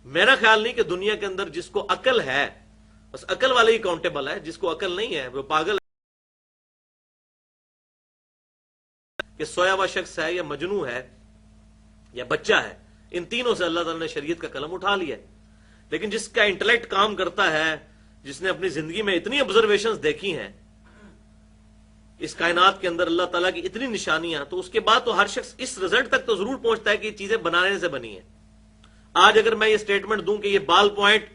میرا خیال نہیں کہ دنیا کے اندر جس کو عقل ہے بس عقل والے ہی اکاؤنٹیبل ہے، جس کو عقل نہیں ہے وہ پاگل کہ سویا ہوا شخص ہے یا مجنون ہے یا بچہ ہے، ان تینوں سے اللہ تعالیٰ نے شریعت کا قلم اٹھا لیا ہے۔ لیکن جس کا انٹلیکٹ کام کرتا ہے، جس نے اپنی زندگی میں اتنی آبزرویشنز دیکھی ہیں اس کائنات کے اندر اللہ تعالیٰ کی اتنی نشانیاں، تو اس کے بعد تو ہر شخص اس رزلٹ تک تو ضرور پہنچتا ہے کہ یہ چیزیں بنانے سے بنی ہیں۔ آج اگر میں یہ سٹیٹمنٹ دوں کہ یہ بال پوائنٹ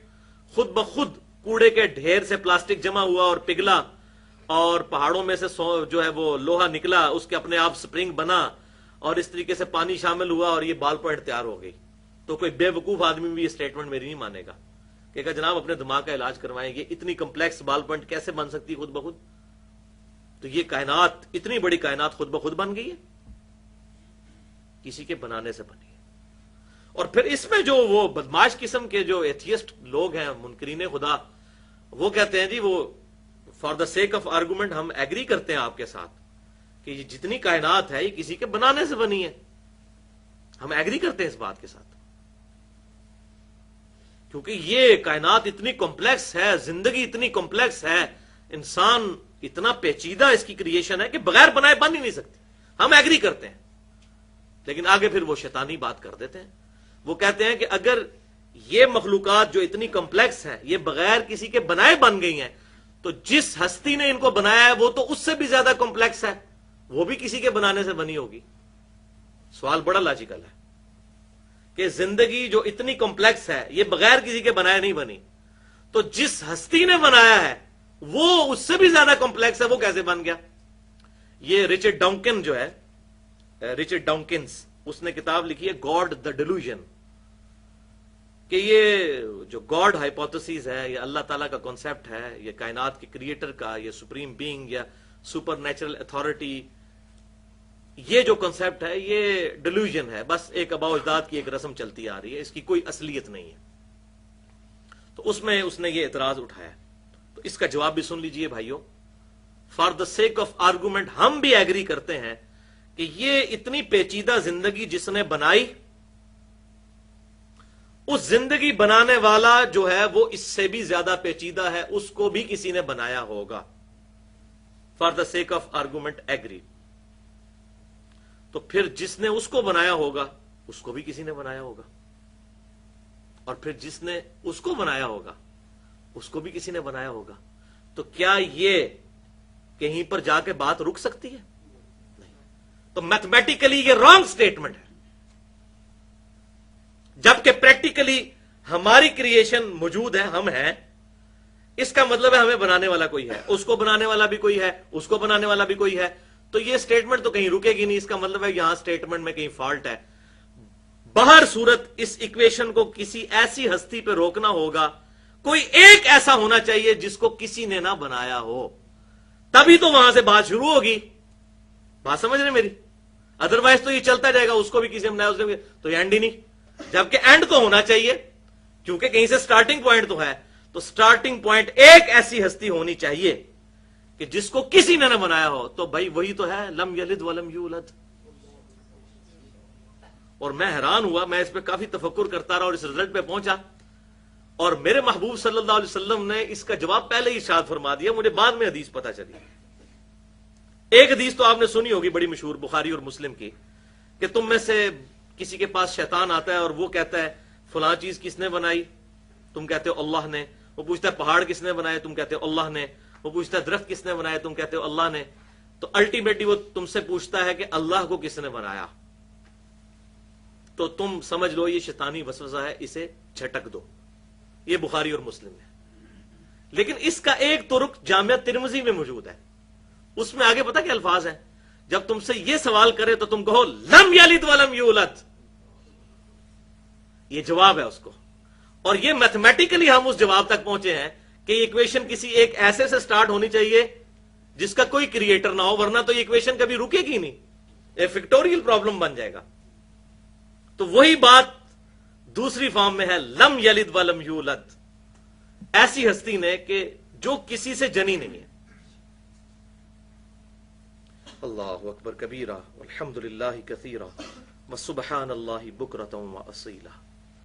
خود بخود کوڑے کے ڈھیر سے پلاسٹک جمع ہوا اور پگھلا اور پہاڑوں میں سے جو ہے وہ لوہا نکلا، اس کے اپنے آپ سپرنگ بنا اور اس طریقے سے پانی شامل ہوا اور یہ بال پوائنٹ تیار ہو گئی، تو کوئی بے وقوف آدمی بھی یہ سٹیٹمنٹ میری نہیں مانے گا کہ جناب اپنے دماغ کا علاج کروائیں، یہ اتنی کمپلیکس بال پوائنٹ کیسے بن سکتی خود بخود؟ تو یہ کائنات، اتنی بڑی کائنات خود بخود بن گئی ہے، کسی کے بنانے سے بنی ہے۔ اور پھر اس میں جو وہ بدماش قسم کے جو ایتھیسٹ لوگ ہیں، منکرین خدا، وہ کہتے ہیں جی وہ for the sake of argument ہم ایگری کرتے ہیں آپ کے ساتھ کہ یہ جتنی کائنات ہے یہ کسی کے بنانے سے بنی ہے، ہم ایگری کرتے ہیں اس بات کے ساتھ، کیونکہ یہ کائنات اتنی کمپلیکس ہے، زندگی اتنی کمپلیکس ہے، انسان اتنا پیچیدہ اس کی کریشن ہے کہ بغیر بنائے بن ہی نہیں سکتی، ہم ایگری کرتے ہیں۔ لیکن آگے پھر وہ شیطانی بات کر دیتے ہیں، وہ کہتے ہیں کہ اگر یہ مخلوقات جو اتنی کمپلیکس ہیں یہ بغیر کسی کے بنائے بن گئی ہیں، تو جس ہستی نے ان کو بنایا ہے وہ تو اس سے بھی زیادہ کمپلیکس ہے، وہ بھی کسی کے بنانے سے بنی ہوگی۔ سوال بڑا لاجیکل ہے کہ زندگی جو اتنی کمپلیکس ہے یہ بغیر کسی کے بنائے نہیں بنی، تو جس ہستی نے بنایا ہے وہ اس سے بھی زیادہ کمپلیکس ہے، وہ کیسے بن گیا؟ یہ رچرڈ ڈاؤکنز جو ہے، رچرڈ ڈاؤکنز، اس نے کتاب لکھی ہے گاڈ دا ڈیلوژن، کہ یہ جو گاڈ ہائپوتھیسز ہے، یہ اللہ تعالیٰ کا کانسیپٹ ہے، یہ کائنات کے کریٹر کا، یہ سپریم بینگ یا سپر نیچرل اتھارٹی، یہ جو کنسیپٹ ہے یہ ڈیلوژن ہے، بس ایک آباء و اجداد کی ایک رسم چلتی آ رہی ہے، اس کی کوئی اصلیت نہیں ہے۔ تو اس میں اس نے یہ اعتراض اٹھایا، تو اس کا جواب بھی سن لیجئے بھائیو۔ For the sake of argument ہم بھی ایگری کرتے ہیں کہ یہ اتنی پیچیدہ زندگی جس نے بنائی، اس زندگی بنانے والا جو ہے وہ اس سے بھی زیادہ پیچیدہ ہے، اس کو بھی کسی نے بنایا ہوگا۔ For the sake of argument agree. تو پھر جس نے اس کو بنایا ہوگا اس کو بھی کسی نے بنایا ہوگا، اور پھر جس نے اس کو بنایا ہوگا اس کو بھی کسی نے بنایا ہوگا۔ تو کیا یہ کہیں پر جا کے بات رک سکتی ہے؟ نہیں۔ تو میتھمیٹیکلی یہ رانگ سٹیٹمنٹ ہے، جبکہ پریکٹیکلی ہماری کریشن موجود ہے، ہم ہیں، اس کا مطلب ہے ہمیں بنانے والا کوئی ہے، اس کو بنانے والا بھی کوئی ہے، اس کو بنانے والا بھی کوئی ہے۔ تو یہ سٹیٹمنٹ تو کہیں رکے گی نہیں، اس کا مطلب ہے یہاں سٹیٹمنٹ میں کہیں فالٹ ہے۔ بہر صورت اس ایکویشن کو کسی ایسی ہستی پہ روکنا ہوگا، کوئی ایک ایسا ہونا چاہیے جس کو کسی نے نہ بنایا ہو، تبھی تو وہاں سے بات شروع ہوگی۔ بات سمجھ رہے میری؟ ادروائز تو یہ چلتا جائے گا، اس کو بھی کسی نے بنایا، اس نے بھی، تو یہ اینڈ ہی نہیں۔ جبکہ اینڈ تو ہونا چاہیے، کیونکہ کہیں سے سٹارٹنگ پوائنٹ تو ہے، تو سٹارٹنگ پوائنٹ ایک ایسی ہستی ہونی چاہیے کہ جس کو کسی نے نہ بنایا ہو، تو بھائی وہی تو ہے لم یلد ولم یولد۔ اور میں حیران ہوا، میں اس پہ کافی تفکر کرتا رہا اور اس رزلٹ پہ پہنچا، اور میرے محبوب صلی اللہ علیہ وسلم نے اس کا جواب پہلے ہی ارشاد فرما دیا، مجھے بعد میں حدیث پتہ چلی۔ ایک حدیث تو آپ نے سنی ہوگی بڑی مشہور بخاری اور مسلم کی، کہ تم میں سے کسی کے پاس شیطان آتا ہے اور وہ کہتا ہے فلاں چیز کس نے بنائی؟ تم کہتے ہو اللہ نے۔ وہ پوچھتا ہے پہاڑ کس نے بنائے؟ تم کہتے ہو اللہ نے۔ وہ پوچھتا ہے درخت کس نے بنایا؟ تم کہتے ہو اللہ نے۔ تو الٹیمیٹلی وہ تم سے پوچھتا ہے کہ اللہ کو کس نے بنایا؟ تو تم سمجھ لو یہ شیطانی وسوسہ ہے، اسے جھٹک دو۔ یہ بخاری اور مسلم ہے۔ لیکن اس کا ایک طرق جامعہ ترمذی میں موجود ہے، اس میں آگے پتہ کیا الفاظ ہیں؟ جب تم سے یہ سوال کرے تو تم کہو لم یلد ولم یولد، یہ جواب ہے اس کو۔ اور یہ میتھمیٹیکلی ہم اس جواب تک پہنچے ہیں کہ یہ ایکویشن کسی ایک ایسے سے سٹارٹ ہونی چاہیے جس کا کوئی کریٹر نہ ہو، ورنہ تو یہ ایکویشن کبھی رکے گی نہیں، ایک فیکٹوریل پرابلم بن جائے گا۔ تو وہی بات دوسری فارم میں ہے، لم یلد ولم یولد، ایسی ہستی نے کہ جو کسی سے جنی نہیں ہے۔ اللہ اکبر کبیرہ والحمد للہ کثیرہ وسبحان اللہ بکرۃ واصیلہ۔